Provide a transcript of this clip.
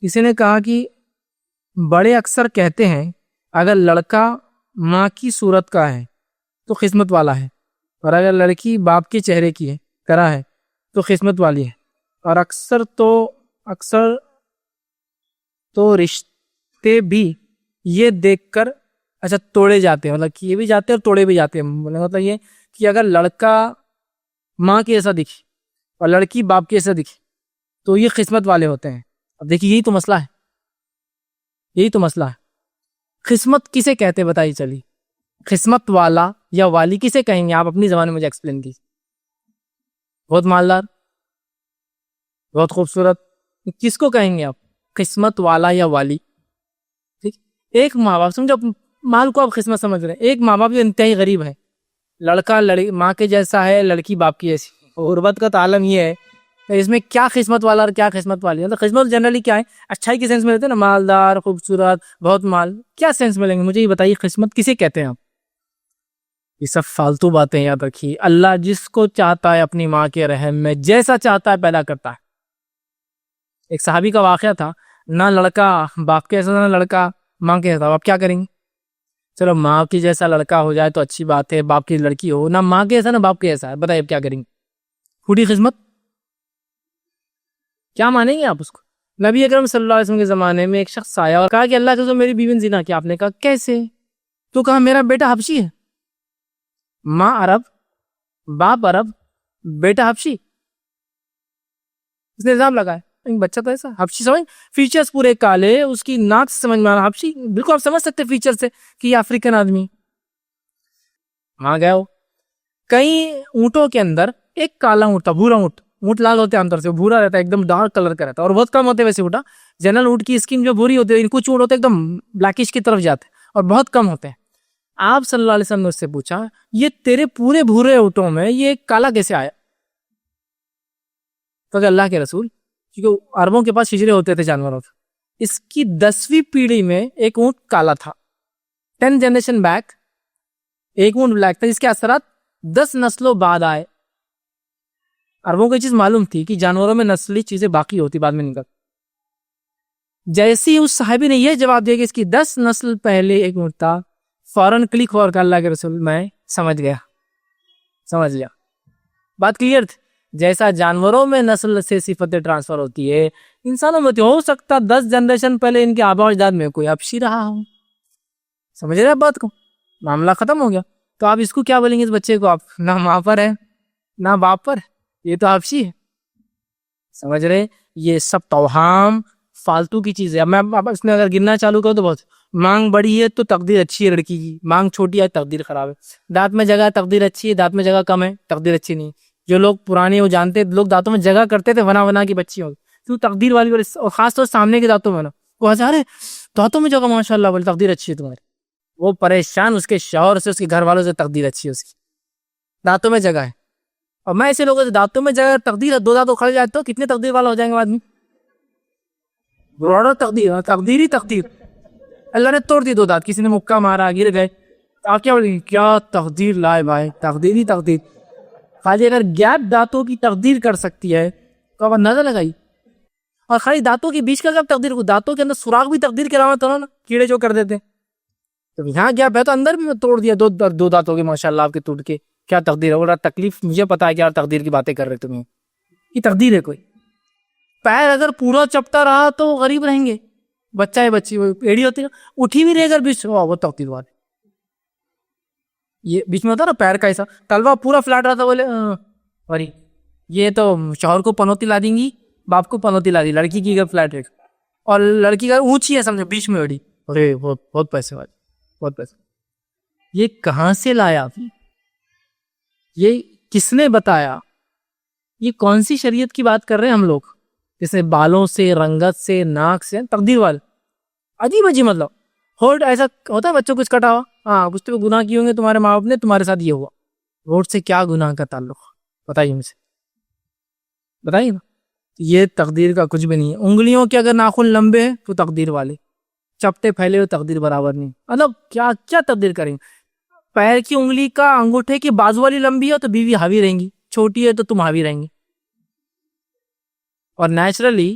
کسی نے کہا کہ بڑے اکثر کہتے ہیں اگر لڑکا ماں کی صورت کا ہے تو قسمت والا ہے، اور اگر لڑکی باپ کے چہرے کی ہے کرا ہے تو قسمت والی ہے، اور اکثر تو رشتے بھی یہ دیکھ کر توڑے جاتے ہیں، مطلب کہ یہ بھی جاتے ہیں اور توڑے بھی جاتے ہیں۔ مطلب یہ کہ اگر لڑکا ماں کے ایسا دکھے اور لڑکی باپ کے ایسا دکھے تو یہ قسمت والے ہوتے ہیں۔ اب دیکھیے یہی تو مسئلہ ہے، قسمت کسے کہتے بتائیے؟ چلیے قسمت والا یا والی کسے کہیں گے؟ آپ اپنی زبان میں مجھے ایکسپلین کیجیے۔ بہت مالدار، بہت خوبصورت، کس کو کہیں گے آپ؟ قسمت والا یا والی؟ ٹھیک، ایک ماں باپ، سمجھو مال کو آپ قسمت سمجھ رہے ہیں، ایک ماں باپ جو انتہائی غریب ہے، لڑکا ماں کے جیسا ہے، لڑکی باپ کی جیسی۔ غربت کا عالم یہ ہے کہ اس میں کیا قسمت والا اور کیا قسمت والی ہے؟ قسمت جنرلی کیا ہے؟ اچھائی کے سینس میں رہتے ہیں نا، مالدار، خوبصورت، بہت مال، کیا سینس میں لیں گے؟ مجھے یہ بتائیے قسمت کسے کہتے ہیں آپ؟ یہ سب فالتو باتیں یاد رکھیے۔ اللہ جس کو چاہتا ہے اپنی ماں کے رحم میں جیسا چاہتا ہے پیدا کرتا ہے۔ ایک صحابی کا واقعہ تھا، نہ لڑکا باپ کے ایسا نہ لڑکا ماں کے ایسا، آپ کیا کریں گے؟ چلو ماں کی جیسا لڑکا ہو جائے تو اچھی بات ہے، باپ کی لڑکی ہو، نہ ماں کے ایسا نہ باپ کے ایسا ہے، بتائیے کیا کریں گے؟ پھوٹی قسمت، کیا مانیں گے آپ اس کو؟ نبی اکرم صلی اللہ علیہ وسلم کے زمانے میں ایک شخص آیا اور کہا کہ اللہ کے میری بیوی نے زنا کیا۔ آپ نے کہا کیسے؟ تو کہا میرا بیٹا حبشی ہے، ماں عرب، باپ عرب، بیٹا حبشی۔ اس نے الزام لگایا بچہ تو ایسا حبشی، سمجھ فیچرز پورے کالے، اس کی ناک سے سمجھ میں آ رہا حبشی، بالکل آپ سمجھ سکتے فیچر سے کہ یہ افریقن آدمی۔ وہاں گیا، کئی اونٹوں کے اندر ایک کالا اونٹ تھا، بھورا اونٹ لال ہوتے ہیں اندر سے، بھورا رہتا ہے، ایک دم ڈارک کلر کا رہتا ہے، اور بہت کم ہوتے ویسے اونٹا۔ جنرل اونٹ کی اسکن جو بھوری ہوتی ہے، کچھ اونٹ ہوتے ایک دم بلیکش کی طرف جاتے ہیں اور بہت کم ہوتے ہیں۔ آپ صلی اللہ علیہ وسلم نے اس سے پوچھا یہ تیرے پورے بھورے اونٹوں میں یہ کالا کیسے آیا؟ تو کہ اللہ کے رسول، کیونکہ عربوں کے پاس ہجرے ہوتے تھے جانوروں کے، اس کی 10ویں پیڑھی میں ایک اونٹ کالا تھا، 10 جنریشن بیک ایک اونٹ بلیک تھا، اس کے اثرات 10 نسلوں بعد آئے۔ عربوں کو یہ چیز معلوم تھی کہ جانوروں میں نسلی چیزیں باقی ہوتی بعد میں نکل۔ جیسے ہی اس صحابی نے یہ جواب دیا کہ اس کی 10 نسل پہلے ایک اونٹ تھا، فوراً کلک ہوا کہ اللہ کے رسول میں سمجھ لیا، بات کلیئر تھی۔ جیسا جانوروں میں نسل سے صفتیں ٹرانسفر ہوتی ہے، انسانوں میں ہو سکتا 10 جنریشن پہلے ان کے آبا و اجداد میں کوئی حبشی رہا ہو۔ سمجھ رہے بات کو؟ معاملہ ختم ہو گیا۔ تو آپ اس کو کیا بولیں گے؟ اس بچے کو آپ نہ ماں پر ہے نہ باپ پر، یہ تو حبشی ہے۔ سمجھ رہے؟ یہ سب توہام فالتو کی چیز ہے۔ اب میں اس میں اگر گرنا چالو کروں تو بہت، مانگ بڑی ہے تو تقدیر اچھی ہے لڑکی کی، مانگ چھوٹی ہے تقدیر خراب ہے، دانت میں جگہ تقدیر اچھی ہے، دانت میں جگہ کم ہے تقدیر اچھی نہیں۔ جو لوگ پرانے وہ جانتے لوگ دانتوں میں جگہ کرتے تھے، بنا کی بچی ہوگی تو تقدیر والی، اور خاص طور سامنے کے دانتوں میں نا، وہ ہزارے دانتوں میں جگہ ماشاءاللہ بولے تقدیر اچھی ہے تمہاری، وہ پریشان اس کے شوہر سے، اس کے گھر والوں سے، تقدیر اچھی ہے اس کی، دانتوں میں جگہ ہے۔ اور میں ایسے لوگوں سے دانتوں میں جگہ تقدیر ہے، 2 دانت کھڑ جائے تو کتنے تقدیر والا ہو جائیں گے آدمی؟ بروڑا تقدیر، تقدیر ہی تقدیر، اللہ نے توڑ دی 2 دانت، کسی نے مکہ مارا گر گئے، آپ کیا بولیں گے؟ کیا تقدیر لائے بھائی، تقدیر ہی تقدیر۔ خالی اگر گیپ دانتوں کی تقدیر کر سکتی ہے تو آپ اندازہ لگائی، اور خالی دانتوں کے بیچ کا گیپ تقدیر کو، دانتوں کے اندر سوراخ بھی تقدیر کی علامت ہونا نا، کیڑے جو کر دیتے، تو یہاں گیپ ہے تو اندر بھی توڑ دیا 2 دانتوں کے ماشاءاللہ آپ کے ٹوٹ کے، کیا تقدیر ہے؟ اور تکلیف مجھے پتا ہے کہ یار تقدیر کی باتیں کر رہے تمہیں، یہ تقدیر ہے کوئی؟ پیر اگر پورا چپٹا رہا تو غریب رہیں گے، بچہ ہے بچی ایڑی ہوتی ہے اٹھی بھی رہے، اگر بیچ وہ تقدیر والے، یہ بیچ میں ہوتا نا پیر کا ایسا، تلوا پورا فلیٹ رہا تھا، بولے اری یہ تو شوہر کو پنوتی لا دیں گی، باپ کو پنوتی لا دی، لڑکی کی اگر فلیٹ ہے اور لڑکی کا اونچی ہے سمجھو بیچ میں اڑی، ارے بہت پیسے والے، بہت پیسے۔ یہ کہاں سے لایا؟ یہ کس نے بتایا؟ یہ کون سی شریعت کی بات کر رہے ہیں ہم لوگ؟ جیسے بالوں سے، رنگت سے، ناک سے، تقدیر والے عجیب مطلب ہولڈ ایسا ہوتا ہے بچوں کچھ کٹا ہوا، ہاں کچھ تو گناہ کیے ہوں گے تمہارے ماں باپ نے، تمہارے ساتھ یہ ہوا، روڈ سے کیا گناہ کا تعلق؟ بتائیے مجھے، بتائیے نا۔ یہ تقدیر کا کچھ بھی نہیں ہے۔ انگلیوں کے اگر ناخن لمبے ہیں تو تقدیر والے، چپٹے پھیلے ہوئے تقدیر برابر نہیں، مطلب کیا تقدیر کریں گے؟ پیر کی انگلی کا انگوٹھے کی بازو والی لمبی ہے تو بیوی حاوی رہیں گی، چھوٹی ہے تو تم حاوی رہیں گے۔ اور نیچرلی